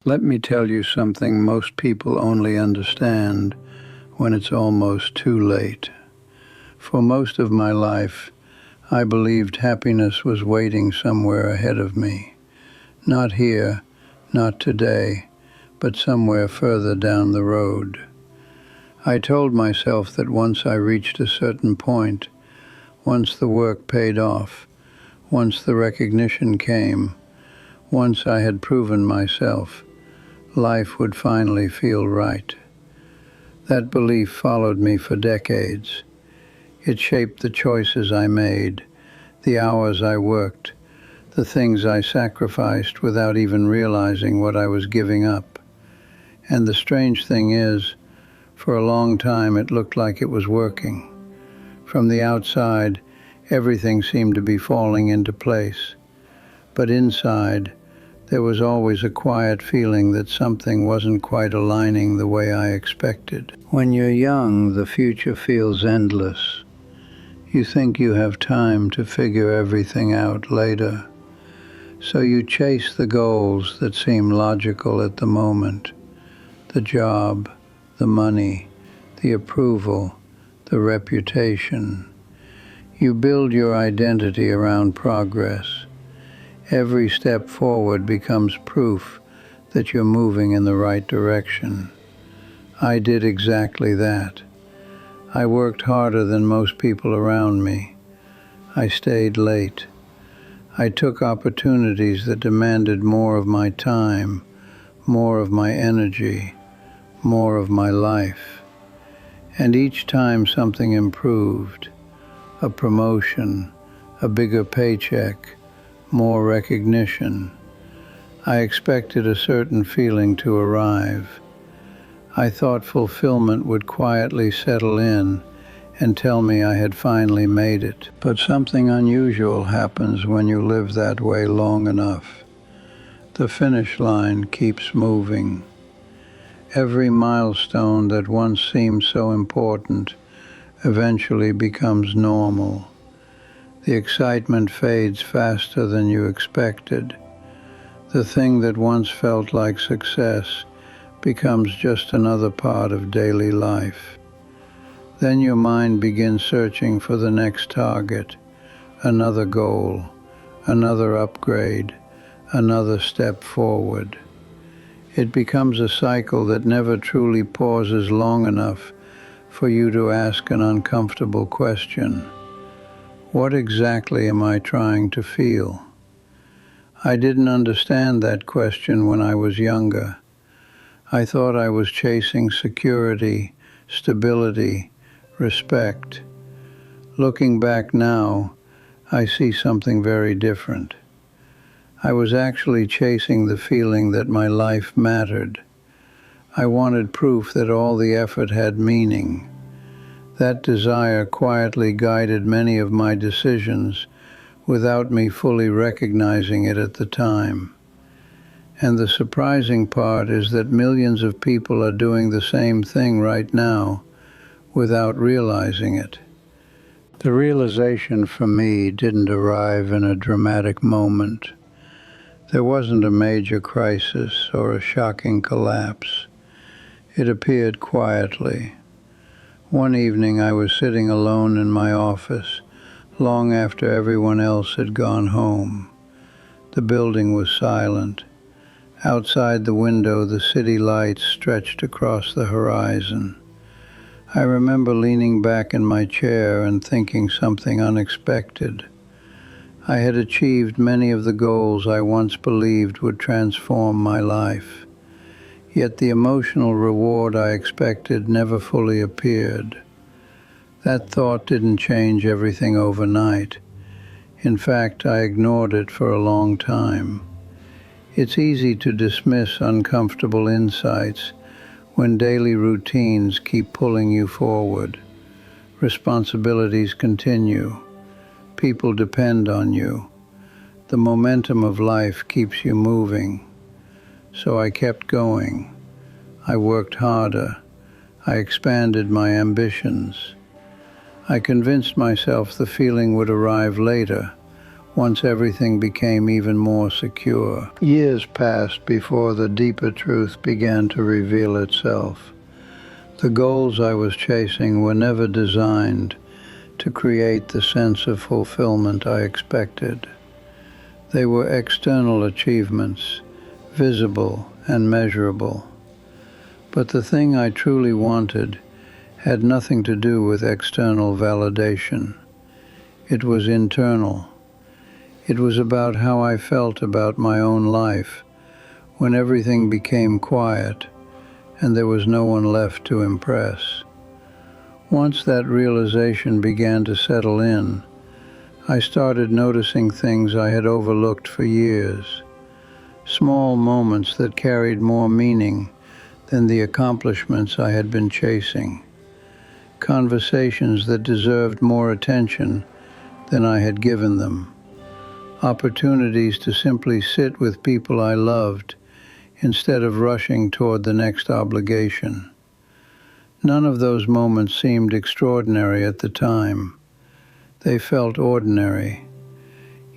Let me tell you something most people only understand when it's almost too late. For most of my life, I believed happiness was waiting somewhere ahead of me. Not here, not today, but somewhere further down the road. I told myself that once I reached a certain point, once the work paid off, once the recognition came, once I had proven myself, life would finally feel right. That belief followed me for decades. It shaped the choices I made, the hours I worked, the things I sacrificed without even realizing what I was giving up. And the strange thing is, for a long time it looked like it was working. From the outside, everything seemed to be falling into place. But inside, there was always a quiet feeling that something wasn't quite aligning the way I expected. When you're young, the future feels endless. You think you have time to figure everything out later. So you chase the goals that seem logical at the moment. The job, the money, the approval, the reputation. You build your identity around progress. Every step forward becomes proof that you're moving in the right direction. I did exactly that. I worked harder than most people around me. I stayed late. I took opportunities that demanded more of my time, more of my energy, more of my life. And each time something improved, a promotion, a bigger paycheck, more recognition. I expected a certain feeling to arrive. I thought fulfillment would quietly settle in and tell me I had finally made it. But something unusual happens when you live that way long enough. The finish line keeps moving. Every milestone that once seemed so important eventually becomes normal. The excitement fades faster than you expected. The thing that once felt like success becomes just another part of daily life. Then your mind begins searching for the next target, another goal, another upgrade, another step forward. It becomes a cycle that never truly pauses long enough for you to ask an uncomfortable question. What exactly am I trying to feel? I didn't understand that question when I was younger. I thought I was chasing security, stability, respect. Looking back now, I see something very different. I was actually chasing the feeling that my life mattered. I wanted proof that all the effort had meaning. That desire quietly guided many of my decisions without me fully recognizing it at the time. And the surprising part is that millions of people are doing the same thing right now without realizing it. The realization for me didn't arrive in a dramatic moment. There wasn't a major crisis or a shocking collapse. It appeared quietly. One evening I was sitting alone in my office, long after everyone else had gone home. The building was silent. Outside the window, the city lights stretched across the horizon. I remember leaning back in my chair and thinking something unexpected. I had achieved many of the goals I once believed would transform my life. Yet the emotional reward I expected never fully appeared. That thought didn't change everything overnight. In fact, I ignored it for a long time. It's easy to dismiss uncomfortable insights when daily routines keep pulling you forward. Responsibilities continue. People depend on you. The momentum of life keeps you moving. So I kept going. I worked harder. I expanded my ambitions. I convinced myself the feeling would arrive later, once everything became even more secure. Years passed before the deeper truth began to reveal itself. The goals I was chasing were never designed to create the sense of fulfillment I expected. They were external achievements, visible and measurable. But the thing I truly wanted had nothing to do with external validation. It was internal. It was about how I felt about my own life when everything became quiet and there was no one left to impress. Once that realization began to settle in, I started noticing things I had overlooked for years, small moments that carried more meaning than the accomplishments I had been chasing, conversations that deserved more attention than I had given them, opportunities to simply sit with people I loved instead of rushing toward the next obligation. None of those moments seemed extraordinary at the time. They felt ordinary,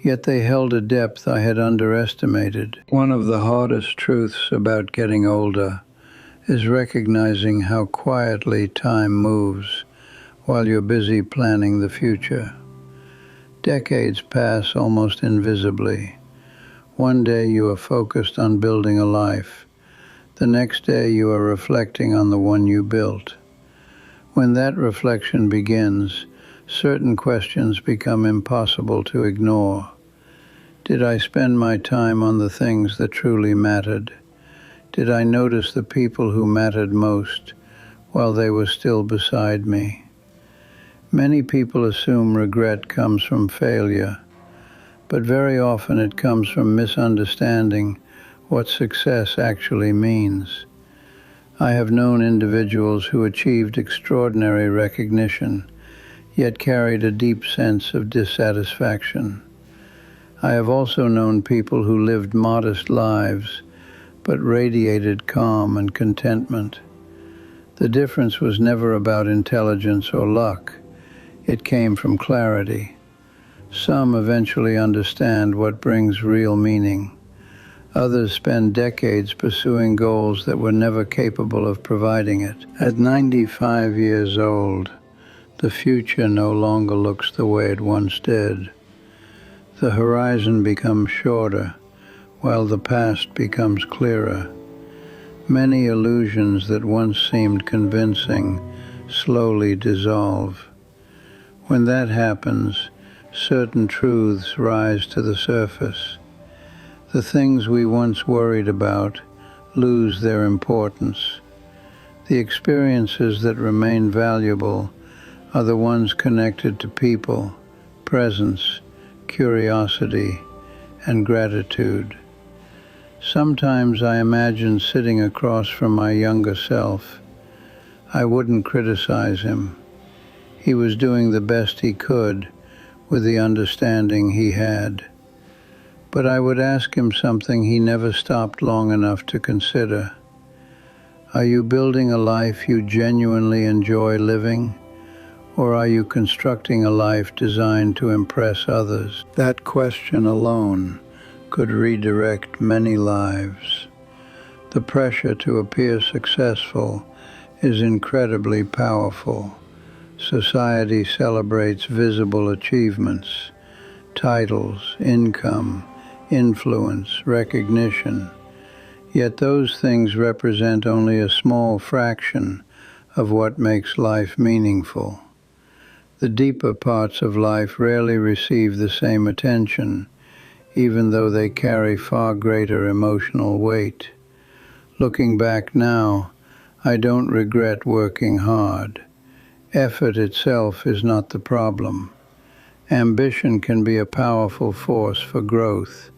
yet they held a depth I had underestimated. One of the hardest truths about getting older is recognizing how quietly time moves while you're busy planning the future. Decades pass almost invisibly. One day you are focused on building a life. The next day you are reflecting on the one you built. When that reflection begins, certain questions become impossible to ignore. Did I spend my time on the things that truly mattered? Did I notice the people who mattered most while they were still beside me? Many people assume regret comes from failure, but very often it comes from misunderstanding what success actually means. I have known individuals who achieved extraordinary recognition, yet carried a deep sense of dissatisfaction. I have also known people who lived modest lives, but radiated calm and contentment. The difference was never about intelligence or luck. It came from clarity. Some eventually understand what brings real meaning. Others spend decades pursuing goals that were never capable of providing it. At 95 years old, the future no longer looks the way it once did. The horizon becomes shorter, while the past becomes clearer. Many illusions that once seemed convincing slowly dissolve. When that happens, certain truths rise to the surface. The things we once worried about lose their importance. The experiences that remain valuable are the ones connected to people, presence, curiosity, and gratitude. Sometimes I imagine sitting across from my younger self. I wouldn't criticize him. He was doing the best he could with the understanding he had. But I would ask him something he never stopped long enough to consider. Are you building a life you genuinely enjoy living? Or are you constructing a life designed to impress others? That question alone could redirect many lives. The pressure to appear successful is incredibly powerful. Society celebrates visible achievements, titles, income, influence, recognition. Yet those things represent only a small fraction of what makes life meaningful. The deeper parts of life rarely receive the same attention, even though they carry far greater emotional weight. Looking back now, I don't regret working hard. Effort itself is not the problem. Ambition can be a powerful force for growth.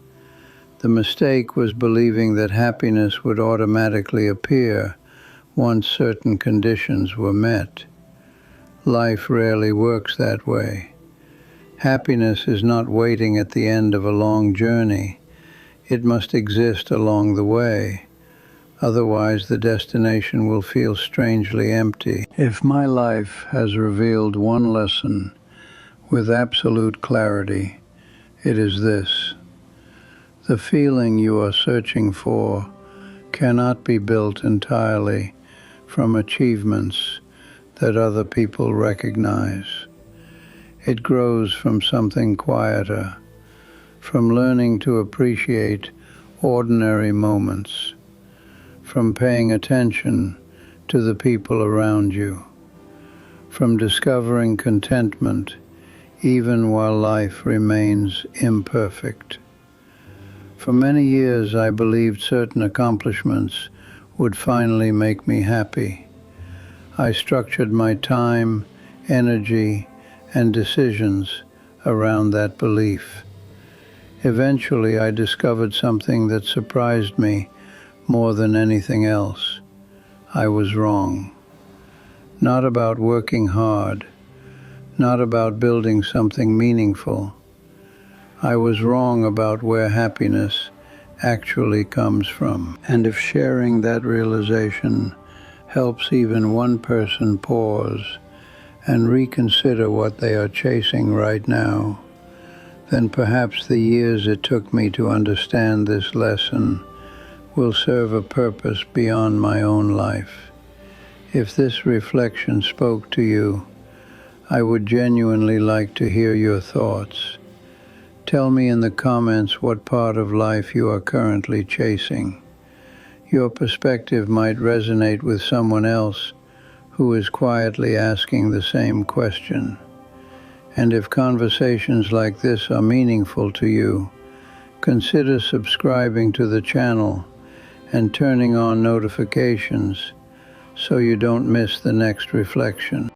The mistake was believing that happiness would automatically appear once certain conditions were met. Life rarely works that way. Happiness is not waiting at the end of a long journey. It must exist along the way. Otherwise, the destination will feel strangely empty. If my life has revealed one lesson with absolute clarity, It is this: the feeling you are searching for cannot be built entirely from achievements that other people recognize. It grows from something quieter, from learning to appreciate ordinary moments, from paying attention to the people around you, from discovering contentment even while life remains imperfect. For many years I believed certain accomplishments would finally make me happy. I structured my time, energy, and decisions around that belief. Eventually, I discovered something that surprised me more than anything else. I was wrong. Not about working hard, not about building something meaningful. I was wrong about where happiness actually comes from. And if sharing that realization helps even one person pause and reconsider what they are chasing right now, then perhaps the years it took me to understand this lesson will serve a purpose beyond my own life. If this reflection spoke to you, I would genuinely like to hear your thoughts. Tell me in the comments what part of life you are currently chasing. Your perspective might resonate with someone else who is quietly asking the same question. And if conversations like this are meaningful to you, consider subscribing to the channel and turning on notifications so you don't miss the next reflection.